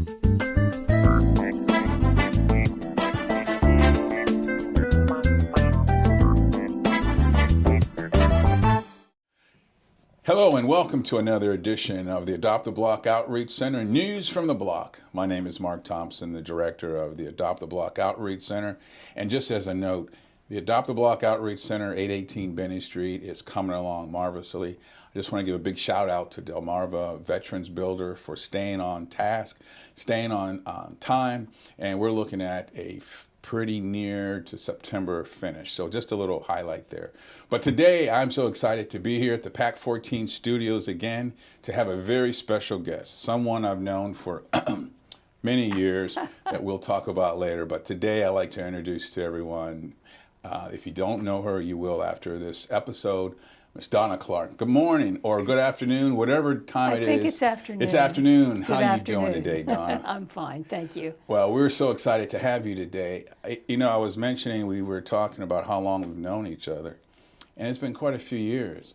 Hello and welcome to another edition of the Adopt the Block Outreach Center, News from the Block. My name is Mark Thompson, the director of the Adopt the Block Outreach Center. And just as a note, the Adopt the Block Outreach Center, 818 Benny Street, is coming along marvelously. I just want to give a big shout out to Delmarva Veterans Builder for staying on task, staying on time, and we're looking at a pretty near to September finish. So just a little highlight there. But today I'm so excited to be here at the PAC 14 studios again to have a very special guest, someone I've known for many years that we'll talk about later. But today I'd like to introduce to everyone, if you don't know her, you will after this episode, Miss Donna Clark. Good morning or good afternoon, whatever time it is. I think it's afternoon. It's afternoon. How are you doing today, Donna? I'm fine, thank you. Well, we're so excited to have you today. I was mentioning we were talking about how long we've known each other, and it's been quite a few years.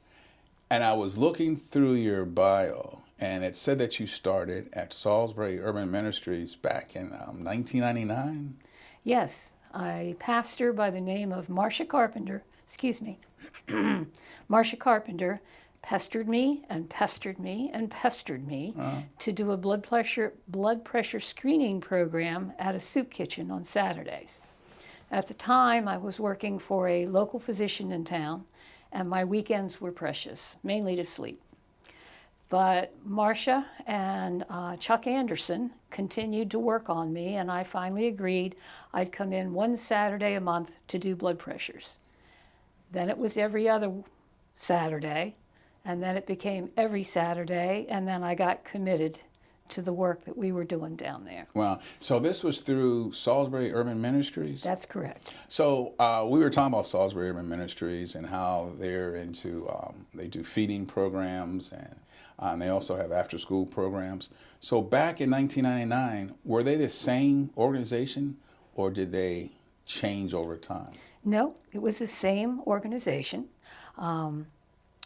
And I was looking through your bio, and it said that you started at Salisbury Urban Ministries back in 1999. Yes, a pastor by the name of Marcia Carpenter, Marcia Carpenter pestered me and pestered me and pestered me to do a blood pressure screening program at a soup kitchen on Saturdays. At the time, I was working for a local physician in town, and my weekends were precious, mainly to sleep. But Marcia and Chuck Anderson continued to work on me, and I finally agreed I'd come in one Saturday a month to do blood pressures. Then it was every other Saturday, and then it became every Saturday, and then I got committed to the work that we were doing down there. Wow. So this was through Salisbury Urban Ministries? That's correct. So we were talking about Salisbury Urban Ministries and how they're into, they do feeding programs, and they also have after-school programs. So back in 1999, were they the same organization, or did they change over time? No, it was the same organization.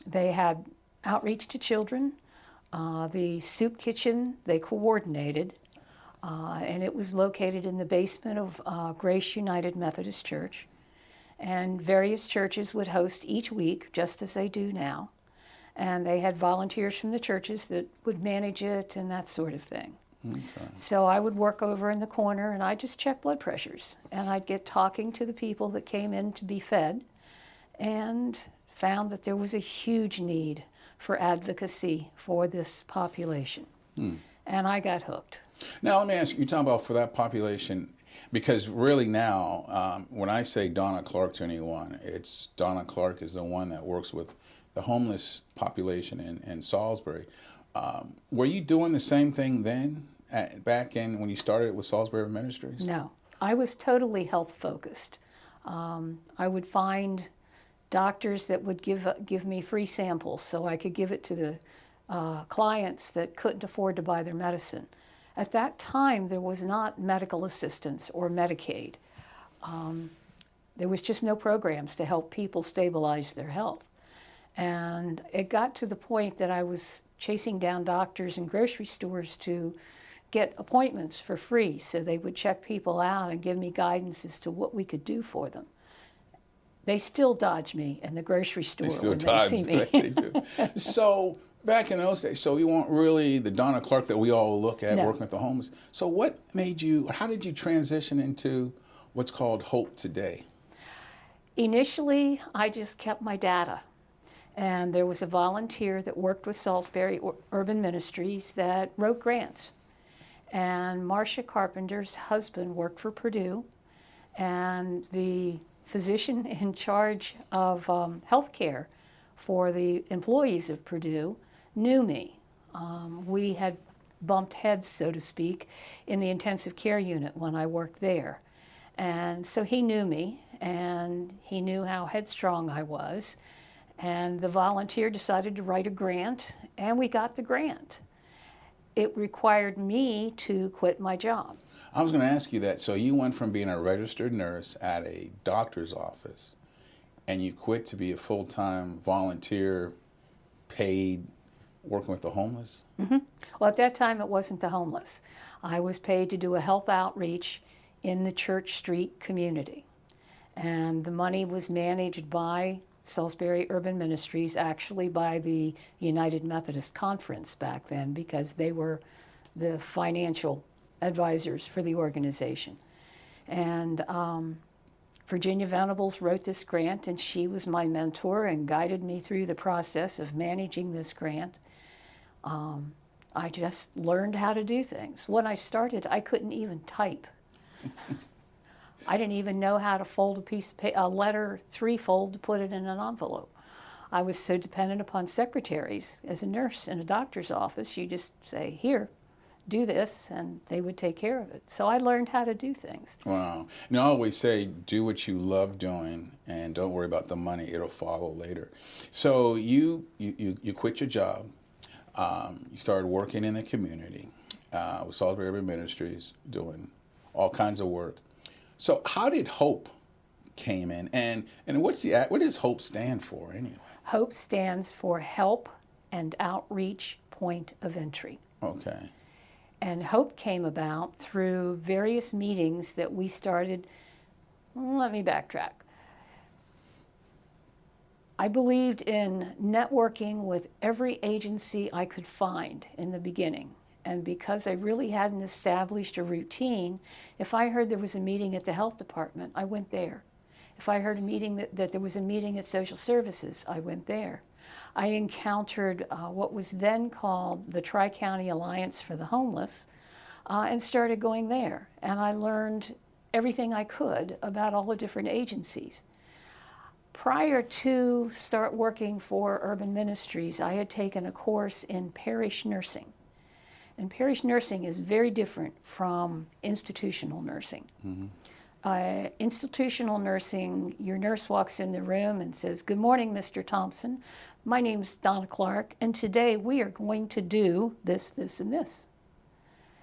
They had outreach to children. The soup kitchen they coordinated, and it was located in the basement of Grace United Methodist Church. And various churches would host each week, just as they do now. And they had volunteers from the churches that would manage it and that sort of thing. Okay. So I would work over in the corner and I'd just check blood pressures. And I'd get talking to the people that came in to be fed and found that there was a huge need for advocacy for this population. And I got hooked. Now let me ask you, talking about for that population, because really now, when I say Donna Clark to anyone, it's Donna Clark is the one that works with the homeless population in Salisbury. Were you doing the same thing then, back in when you started with Salisbury Ministries? No, I was totally health focused. I would find doctors that would give me free samples so I could give it to the clients that couldn't afford to buy their medicine. At that time, there was not medical assistance or Medicaid. There was just no programs to help people stabilize their health. And it got to the point that I was chasing down doctors and grocery stores to get appointments for free so they would check people out and give me guidance as to what we could do for them. They still dodge me in the grocery store when they see me. They do. So back in those days, so you weren't really the Donna Clark that we all look at working with the homeless. So what made you, how did you transition into what's called Hope Today? Initially, I just kept my data. And there was a volunteer that worked with Salisbury Urban Ministries that wrote grants. And Marcia Carpenter's husband worked for Purdue, and the physician in charge of health care for the employees of Purdue knew me. We had bumped heads, so to speak, in the intensive care unit when I worked there. And so he knew me, and he knew how headstrong I was. And the volunteer decided to write a grant, and we got the grant. It required me to quit my job. I was going to ask you that. So you went from being a registered nurse at a doctor's office, and you quit to be a full-time volunteer, paid, working with the homeless? Mm-hmm. Well, at that time, it wasn't the homeless. I was paid to do a health outreach in the Church Street community. And the money was managed by Salisbury Urban Ministries, actually by the United Methodist Conference back then, because they were the financial advisors for the organization. And Virginia Venables wrote this grant, and she was my mentor and guided me through the process of managing this grant. I just learned how to do things. When I started, I couldn't even type. I didn't even know how to fold a letter three-fold to put it in an envelope. I was so dependent upon secretaries. As a nurse in a doctor's office, you just say, here, do this, and they would take care of it. So I learned how to do things. Wow. Now, I always say, do what you love doing, and don't worry about the money. It'll follow later. So you quit your job. You started working in the community with Salisbury Urban Ministries, doing all kinds of work. So how did HOPE came in, and what does HOPE stand for anyway? HOPE stands for Help and Outreach Point of Entry. Okay. And HOPE came about through various meetings that we started. Let me backtrack. I believed in networking with every agency I could find in the beginning. And because I really hadn't established a routine, if I heard there was a meeting at the health department, I went there. If I heard a meeting that there was a meeting at social services, I went there. I encountered what was then called the Tri-County Alliance for the Homeless and started going there. And I learned everything I could about all the different agencies. Prior to start working for Urban Ministries, I had taken a course in parish nursing. And parish nursing is very different from institutional nursing. Mm-hmm. Institutional nursing, your nurse walks in the room and says, "Good morning, Mr. Thompson. My name's Donna Clark, and today we are going to do this, this, and this."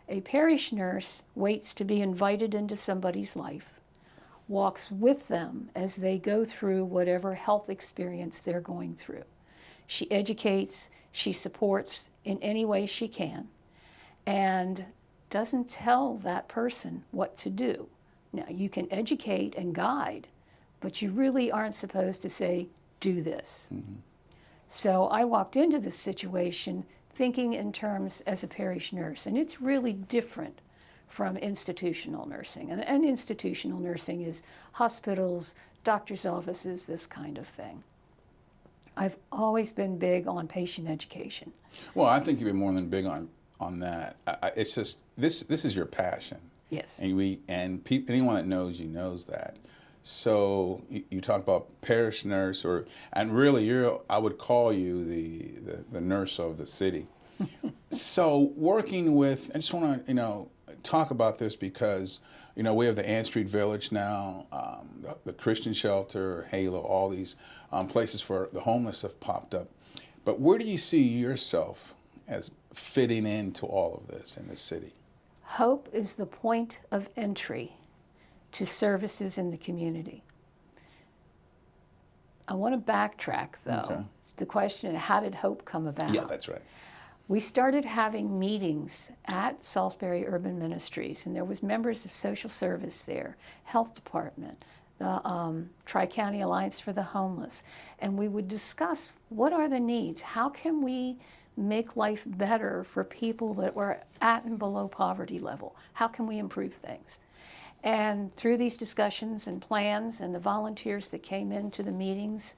A parish nurse waits to be invited into somebody's life, walks with them as they go through whatever health experience they're going through. She educates, she supports in any way she can, and doesn't tell that person what to do. Now, you can educate and guide, but you really aren't supposed to say, do this. Mm-hmm. So I walked into this situation thinking in terms as a parish nurse, and it's really different from institutional nursing. And institutional nursing is hospitals, doctor's offices, this kind of thing. I've always been big on patient education. Well, I think you've been more than big on that. It's just this is your passion. Yes. And anyone that knows you knows that. So you talk about parish nurse, and really I would call you the nurse of the city. So working with, I just want to talk about this because we have the Ann Street Village now, the Christian Shelter, Halo, all these places for the homeless have popped up. But where do you see yourself as fitting into all of this in the city? HOPE is the point of entry to services in the community. I want to backtrack, though. Okay. The question, how did HOPE come about? Yeah, that's right. We started having meetings at Salisbury Urban Ministries, and there was members of social service there, health department, the Tri-County Alliance for the Homeless, and we would discuss what are the needs, how can we make life better for people that were at and below poverty level, how can we improve things? And through these discussions and plans and the volunteers that came into the meetings,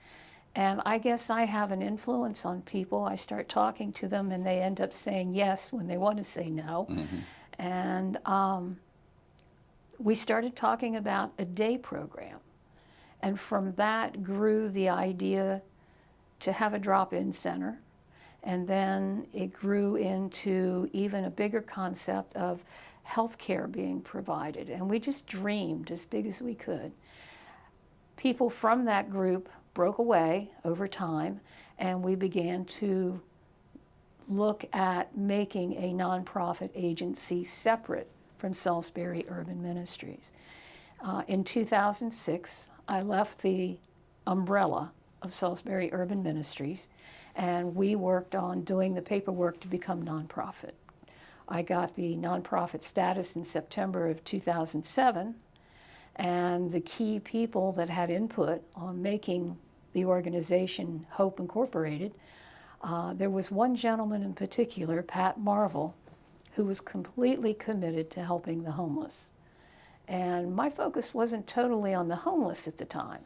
and I guess I have an influence on people. I start talking to them and they end up saying yes when they want to say no. Mm-hmm. And we started talking about a day program. And from that grew the idea to have a drop-in center. And then it grew into even a bigger concept of healthcare being provided. And we just dreamed as big as we could. People from that group broke away over time, and we began to look at making a nonprofit agency separate from Salisbury Urban Ministries. In 2006, I left the umbrella of Salisbury Urban Ministries, and we worked on doing the paperwork to become nonprofit. I got the nonprofit status in September of 2007, and the key people that had input on making the organization Hope Incorporated, there was one gentleman in particular, Pat Marvel, who was completely committed to helping the homeless. And my focus wasn't totally on the homeless at the time.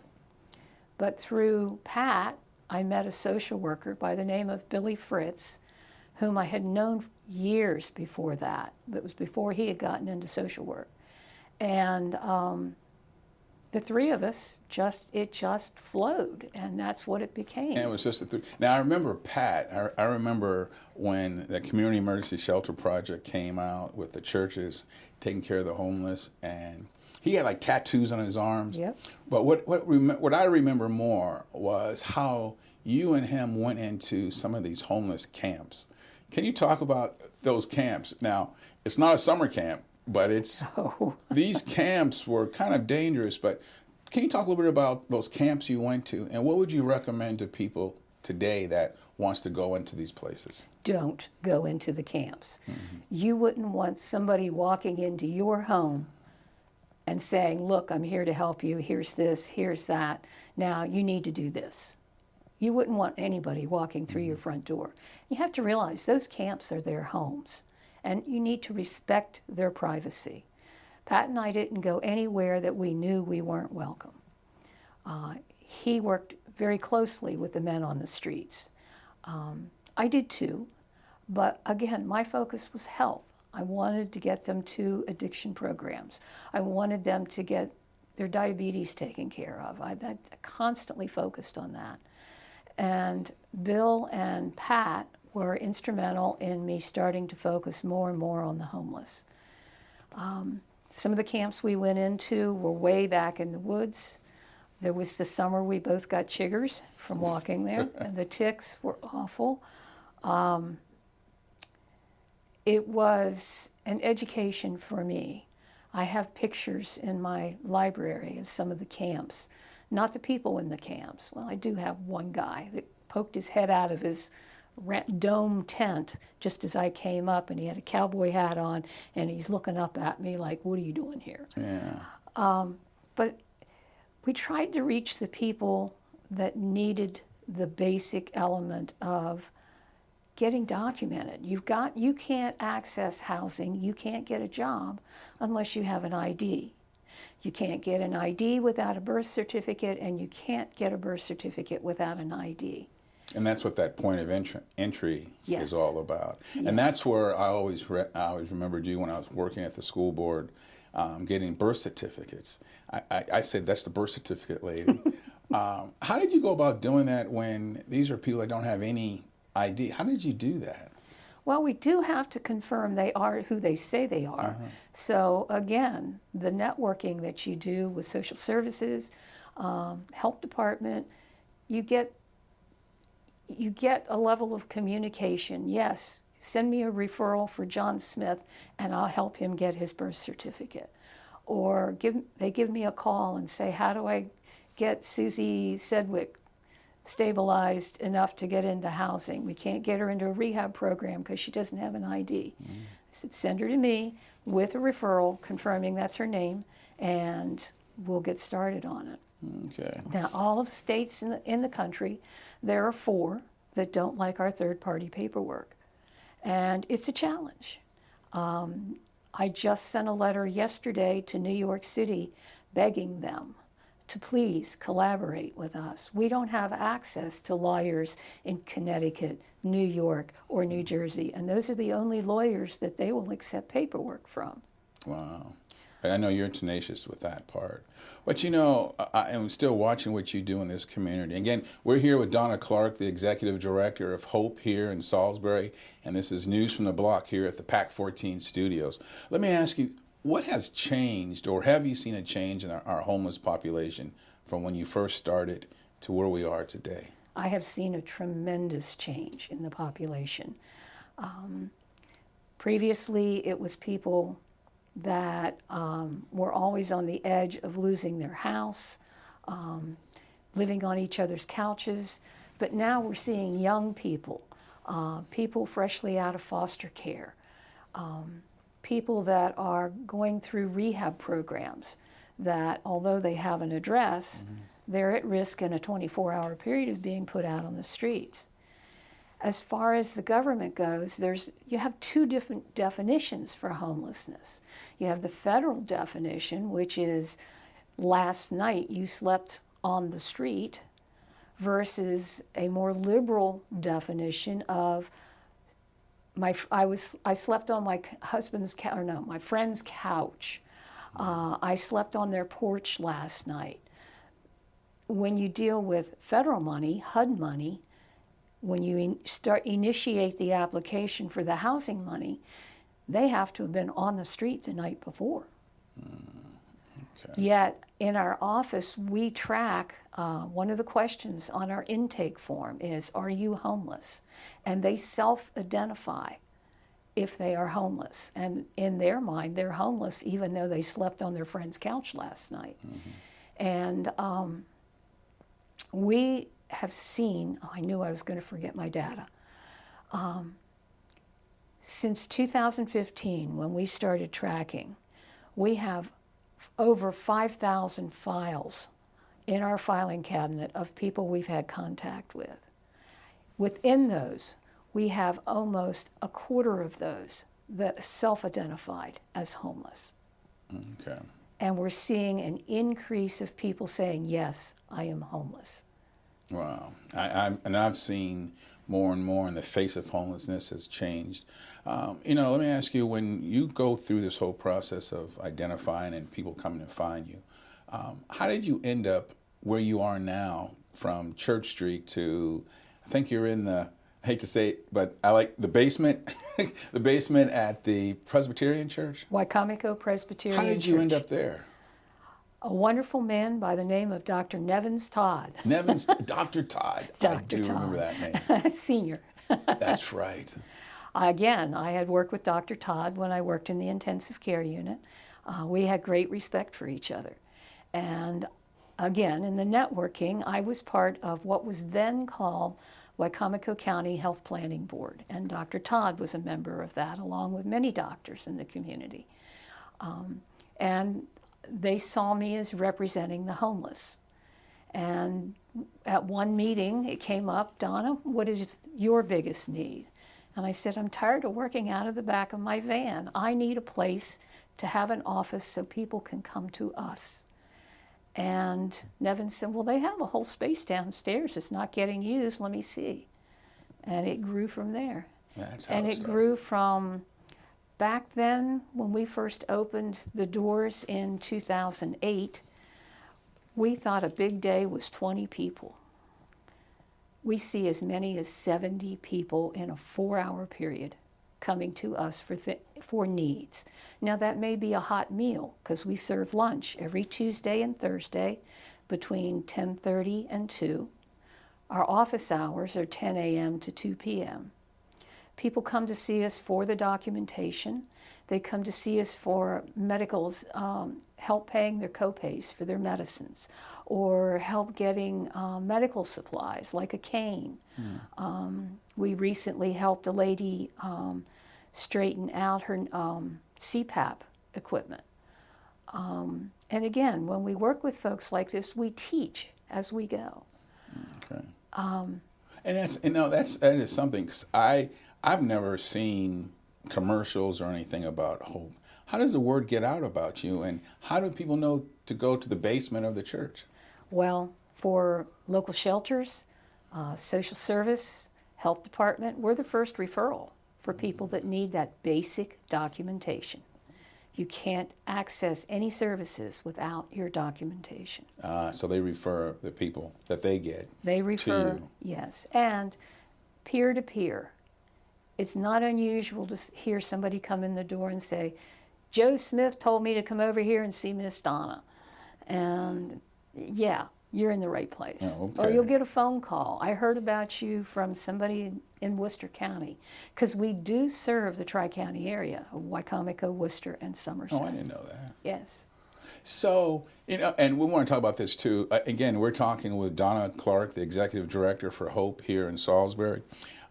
But through Pat, I met a social worker by the name of Billy Fritz, whom I had known years before that. That was before he had gotten into social work. And the three of us, it just flowed, and that's what it became. And it was just Now, I remember Pat. I remember when the Community Emergency Shelter Project came out with the churches taking care of the homeless, and he had like tattoos on his arms. Yep. But what I remember more was how you and him went into some of these homeless camps. Can you talk about those camps? Now, it's not a summer camp, but these camps were kind of dangerous. But can you talk a little bit about those camps you went to, and what would you recommend to people today that wants to go into these places? Don't go into the camps. Mm-hmm. You wouldn't want somebody walking into your home and saying, look, I'm here to help you, here's this, here's that, now you need to do this. You wouldn't want anybody walking through your front door. You have to realize those camps are their homes, and you need to respect their privacy. Pat and I didn't go anywhere that we knew we weren't welcome. He worked very closely with the men on the streets. I did too, but again, my focus was health. I wanted to get them to addiction programs. I wanted them to get their diabetes taken care of. I constantly focused on that. And Bill and Pat were instrumental in me starting to focus more and more on the homeless. Some of the camps we went into were way back in the woods. There was the summer we both got chiggers from walking there, and the ticks were awful. It was an education for me. I have pictures in my library of some of the camps, not the people in the camps. Well, I do have one guy that poked his head out of his dome tent just as I came up, and he had a cowboy hat on, and he's looking up at me like, what are you doing here? Yeah. But we tried to reach the people that needed the basic element of getting documented. You can't access housing, you can't get a job unless you have an ID. You can't get an ID without a birth certificate, and you can't get a birth certificate without an ID. And that's what that point of entry Yes. is all about. Yes. And that's where I always remembered you when I was working at the school board, getting birth certificates. I said, that's the birth certificate lady. How did you go about doing that when these are people that don't have any ID? How did you do that? Well, we do have to confirm they are who they say they are. Uh-huh. So again, the networking that you do with social services, health department, you get a level of communication. Yes, send me a referral for John Smith and I'll help him get his birth certificate. Or they give me a call and say, how do I get Susie Sedgwick stabilized enough to get into housing? We can't get her into a rehab program because she doesn't have an ID. I said, send her to me with a referral confirming that's her name, and we'll get started on it. Okay. Now, all of states in the country, there are 4 that don't like our third-party paperwork, and it's a challenge. I just sent a letter yesterday to New York City begging them to please collaborate with us. We don't have access to lawyers in Connecticut, New York, or New Jersey, and those are the only lawyers that they will accept paperwork from. Wow. I know you're tenacious with that part. But you know, I am still watching what you do in this community. Again, we're here with Donna Clark, the Executive Director of Hope here in Salisbury, and this is News from the Block here at the PAC 14 studios. Let me ask you, what has changed, or have you seen a change in our homeless population from when you first started to where we are today? I have seen a tremendous change in the population. Previously, it was people that were always on the edge of losing their house, living on each other's couches. But now we're seeing young people, people freshly out of foster care, people that are going through rehab programs that, although they have an address, they're at risk in a 24-hour period of being put out on the streets. As far as the government goes, you have two different definitions for homelessness. You have the federal definition, which is last night you slept on the street, versus a more liberal definition of I slept on my my friend's couch. I slept on their porch last night. When you deal with federal money, HUD money, when you initiate the application for the housing money, they have to have been on the street the night before. Okay. Yet in our office, we track, one of the questions on our intake form is, are you homeless? And they self-identify if they are homeless. And in their mind, they're homeless even though they slept on their friend's couch last night. And we have seen, I knew I was going to forget my data. Since 2015, when we started tracking, we have over 5,000 files in our filing cabinet of people we've had contact with. Within those, we have almost a quarter of those that self-identified as homeless. Okay. And we're seeing an increase of people saying, yes, I am homeless. Wow. I've seen more and more, and the face of homelessness has changed. Let me ask you, when you go through this whole process of identifying and people coming to find you, how did you end up where you are now from Church Street to, I think you're in the, I hate to say it, but I like the basement, the basement at the Presbyterian Church? Wycomico Presbyterian Church. How did you end up there? A wonderful man by the name of Dr. Nevins Todd. Dr. Todd. Dr. I do Todd. remember that name. Senior. That's right. Again, I had worked with Dr. Todd when I worked in the intensive care unit. We had great respect for each other. And again, in the networking, I was part of what was then called Wycomico County Health Planning Board. And Dr. Todd was a member of that, along with many doctors in the community. And they saw me as representing the homeless. And at one meeting, it came up, Donna, what is your biggest need? And I said, I'm tired of working out of the back of my van. I need a place to have an office so people can come to us. And Nevin said, well, they have a whole space downstairs. It's not getting used. Let me see. And it grew from there. That's how and it started. grew from back then, when we first opened the doors in 2008, we thought a big day was 20 people. We see as many as 70 people in a 4-hour period coming to us for needs. Now that may be a hot meal, because we serve lunch every Tuesday and Thursday between 10:30 and 2. Our office hours are 10 a.m. to 2 p.m. People come to see us for the documentation. They come to see us for medical help paying their copays for their medicines, or help getting medical supplies like a cane. We recently helped a lady straighten out her CPAP equipment. And again, when we work with folks like this, we teach as we go. Okay. And that is something, because I've never seen commercials or anything about hope. How does the word get out about you, and how do people know to go to the basement of the church? Well, for local shelters, social service, health department, we're the first referral for people that need that basic documentation. You can't access any services without your documentation. So they refer the people that they get. They refer, to you. yes, and peer to peer. It's not unusual to hear somebody come in the door and say, Joe Smith told me to come over here and see Miss Donna. And yeah, you're in the right place. Oh, okay. Or you'll get a phone call. I heard about you from somebody in Worcester County, because we do serve the Tri-County area of Wycomico, Worcester, and Somerset. Oh, I didn't know that. Yes. So, and we want to talk about this too. Again, we're talking with Donna Clark, the Executive Director for Hope here in Salisbury.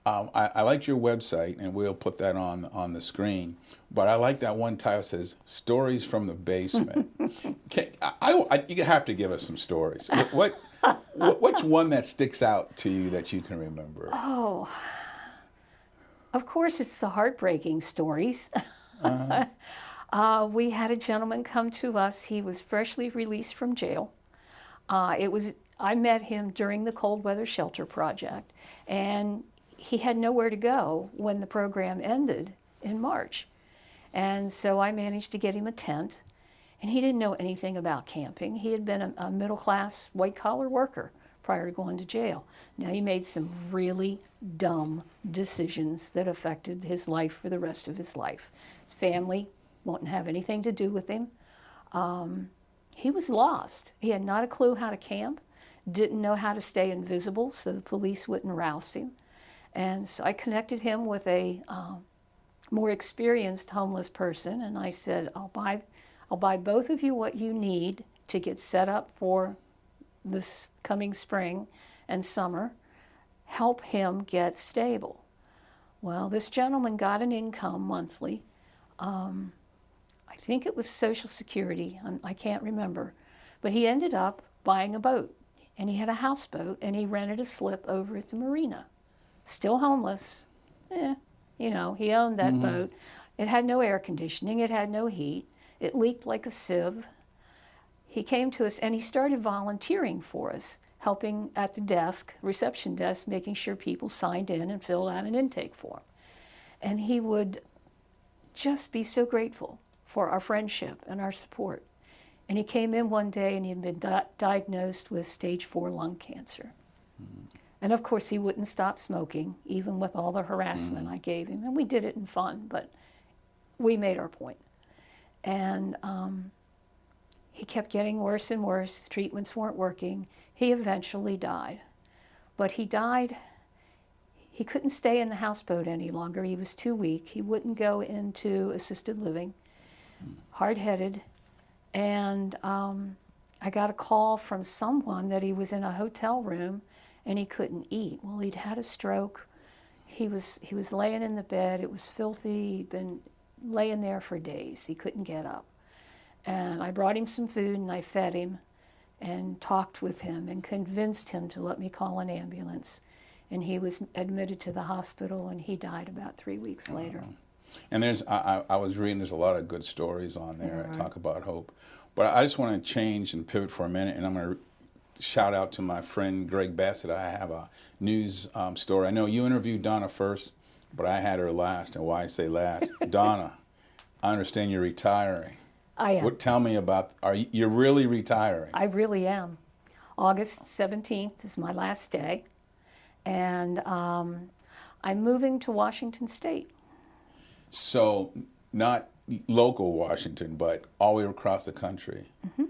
I like your website, and we'll put that on the screen. But I like that one title says "Stories from the Basement." You have to give us some stories. What's one that sticks out to you that you can remember? Oh, of course, it's the heartbreaking stories. We had a gentleman come to us. He was freshly released from jail. I met him during the cold weather shelter project, and he had nowhere to go when the program ended in March. And so I managed to get him a tent, and he didn't know anything about camping. He had been a middle-class, white-collar worker prior to going to jail. Now, he made some really dumb decisions that affected his life for the rest of his life. His family wouldn't have anything to do with him. He was lost. He had not a clue how to camp, didn't know how to stay invisible so the police wouldn't roust him. And so I connected him with a more experienced homeless person, and I said, I'll buy both of you what you need to get set up for this coming spring and summer. Help him get stable. Well, this gentleman got an income monthly. I think it was Social Security, I can't remember, but he ended up buying a boat, and he had a houseboat, and he rented a slip over at the marina. Still homeless. He owned that boat. It had no air conditioning. It had no heat. It leaked like a sieve. He came to us, and he started volunteering for us, helping at the desk, reception desk, making sure people signed in and filled out an intake form. And he would just be so grateful for our friendship and our support. And he came in one day, and he had been diagnosed with stage 4 lung cancer. And of course, he wouldn't stop smoking, even with all the harassment I gave him. And we did it in fun, but we made our point. And he kept getting worse and worse. The treatments weren't working. He eventually died. But he died, he couldn't stay in the houseboat any longer. He was too weak. He wouldn't go into assisted living, hard-headed. And I got a call from someone that he was in a hotel room and he couldn't eat. Well, he'd had a stroke. He was laying in the bed. It was filthy. He'd been laying there for days. He couldn't get up. And I brought him some food, and I fed him and talked with him and convinced him to let me call an ambulance. And he was admitted to the hospital, and he died about 3 weeks later. And I was reading, there's a lot of good stories on there that talk about hope. But I just want to change and pivot for a minute, and I'm going to shout out to my friend Greg Bassett. I have a news story. I know you interviewed Donna first, but I had her last. And why I say last? Donna, I understand you're retiring. I am. Tell me about, you're really retiring? I really am. August 17th is my last day. And I'm moving to Washington State. So not local Washington, but all the way across the country. Mm-hmm.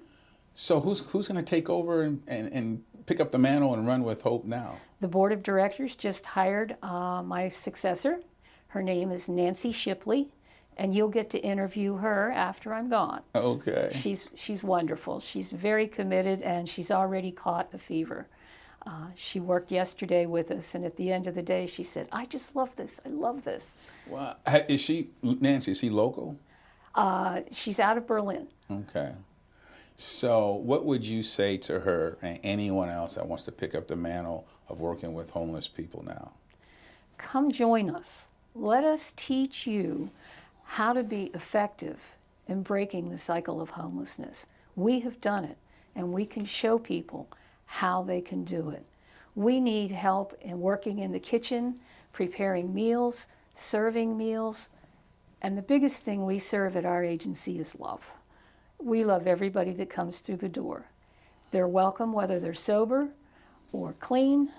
So who's going to take over and pick up the mantle and run with Hope now? The board of directors just hired my successor. Her name is Nancy Shipley, and you'll get to interview her after I'm gone. Okay. She's wonderful. She's very committed, and she's already caught the fever. She worked yesterday with us, and at the end of the day, she said, "I just love this. I love this." Well, Nancy, is she local? She's out of Berlin. Okay. So what would you say to her and anyone else that wants to pick up the mantle of working with homeless people now? Come join us. Let us teach you how to be effective in breaking the cycle of homelessness. We have done it, and we can show people how they can do it. We need help in working in the kitchen, preparing meals, serving meals, and the biggest thing we serve at our agency is love. We love everybody that comes through the door. They're welcome whether they're sober or clean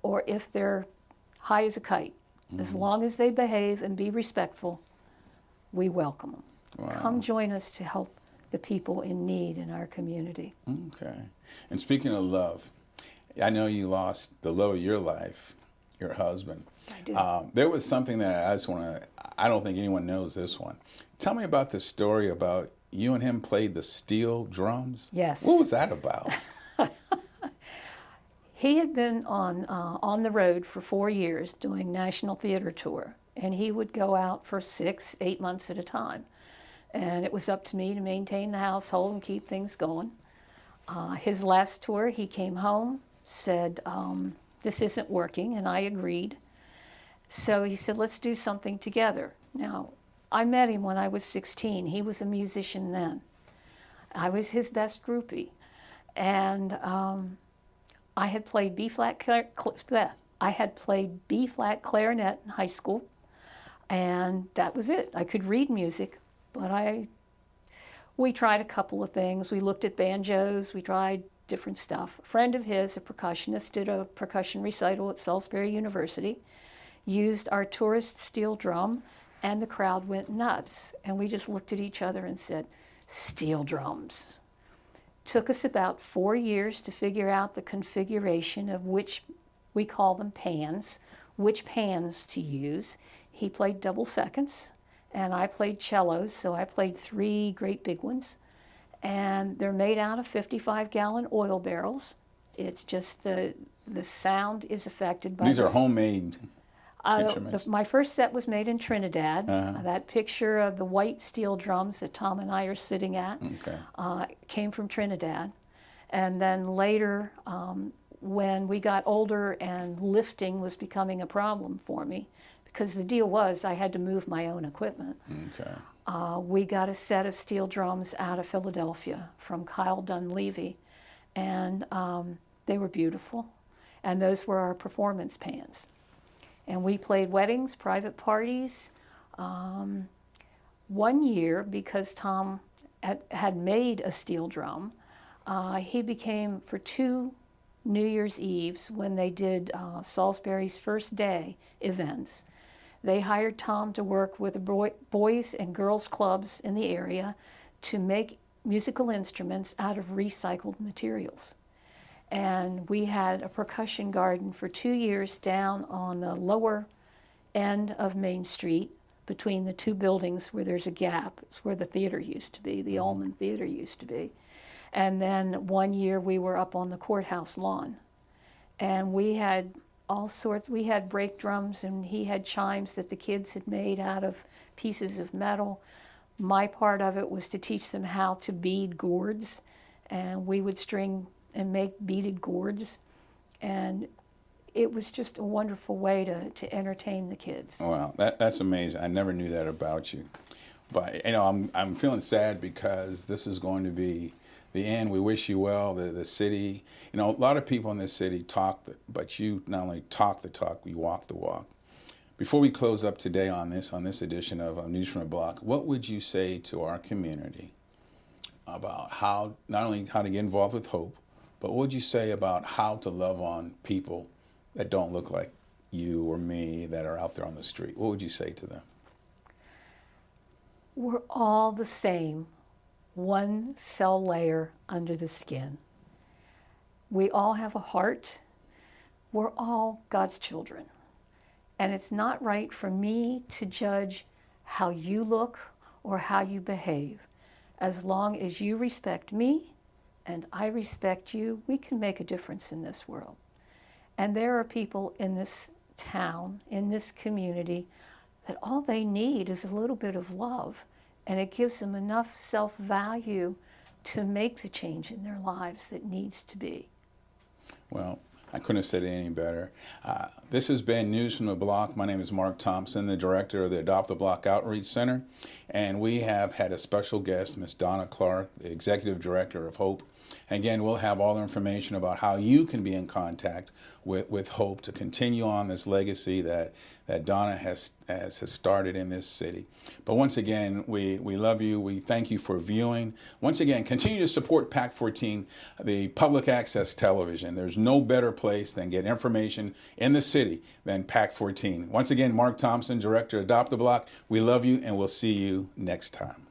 or if they're high as a kite. Mm-hmm. As long as they behave and be respectful, we welcome them. Wow. Come join us to help the people in need in our community. Okay. And speaking of love, I know you lost the love of your life, your husband. I do. There was something that I don't think anyone knows this one. Tell me about the story about you and him played the steel drums. Yes. What was that about? He had been on the road for 4 years doing national theater tour, and he would go out for 6, 8 months at a time. And it was up to me to maintain the household and keep things going. His last tour, he came home, said, this isn't working, and I agreed. So he said, let's do something together. Now, I met him when I was 16. He was a musician then. I was his best groupie. And I had played B-flat clarinet in high school, and that was it. I could read music, but we tried a couple of things. We looked at banjos, we tried different stuff. A friend of his, a percussionist, did a percussion recital at Salisbury University, used our tourist steel drum, and the crowd went nuts. And we just looked at each other and said, steel drums. Took us about 4 years to figure out the configuration of which, we call them pans, which pans to use. He played double seconds, and I played cellos, so I played 3 great big ones. And they're made out of 55-gallon oil barrels. It's just the sound is affected by These are homemade instruments. My first set was made in Trinidad. That picture of the white steel drums that Tom and I are sitting at came from Trinidad. And then later, when we got older and lifting was becoming a problem for me, because the deal was I had to move my own equipment. We got a set of steel drums out of Philadelphia from Kyle Dunleavy, and they were beautiful. And those were our performance pans. And we played weddings, private parties. 1 year, because Tom had made a steel drum, he became, for 2 New Year's Eves, when they did Salisbury's first day events, they hired Tom to work with the boys and girls clubs in the area to make musical instruments out of recycled materials. And we had a percussion garden for 2 years down on the lower end of Main Street between the 2 buildings where there's a gap. It's where the theater used to be, the Ullman Theater used to be. And then 1 year we were up on the courthouse lawn. And we had all sorts, we had brake drums, and he had chimes that the kids had made out of pieces of metal. My part of it was to teach them how to bead gourds, and we would string and make beaded gourds, and it was just a wonderful way to entertain the kids. Wow, that's amazing. I never knew that about you. But I'm feeling sad because this is going to be the end. We wish you well. The city, a lot of people in this city talk, but you not only talk the talk, you walk the walk. Before we close up today on this edition of News from the Block, what would you say to our community about how, not only how to get involved with Hope, but what would you say about how to love on people that don't look like you or me that are out there on the street? What would you say to them? We're all the same, one cell layer under the skin. We all have a heart. We're all God's children. And it's not right for me to judge how you look or how you behave. As long as you respect me and I respect you, we can make a difference in this world. And there are people in this town, in this community, that all they need is a little bit of love, and it gives them enough self-value to make the change in their lives that needs to be. Well, I couldn't have said it any better. This has been News from the Block. My name is Mark Thompson, the director of the Adopt the Block Outreach Center, and we have had a special guest, Miss Donna Clark, the executive director of Hope. Again, we'll have all the information about how you can be in contact with Hope to continue on this legacy that Donna has started in this city. But once again, we love you. We thank you for viewing. Once again, continue to support PAC 14, the public access television. There's no better place than get information in the city than PAC 14. Once again, Mark Thompson, director of Adopt the Block. We love you, and we'll see you next time.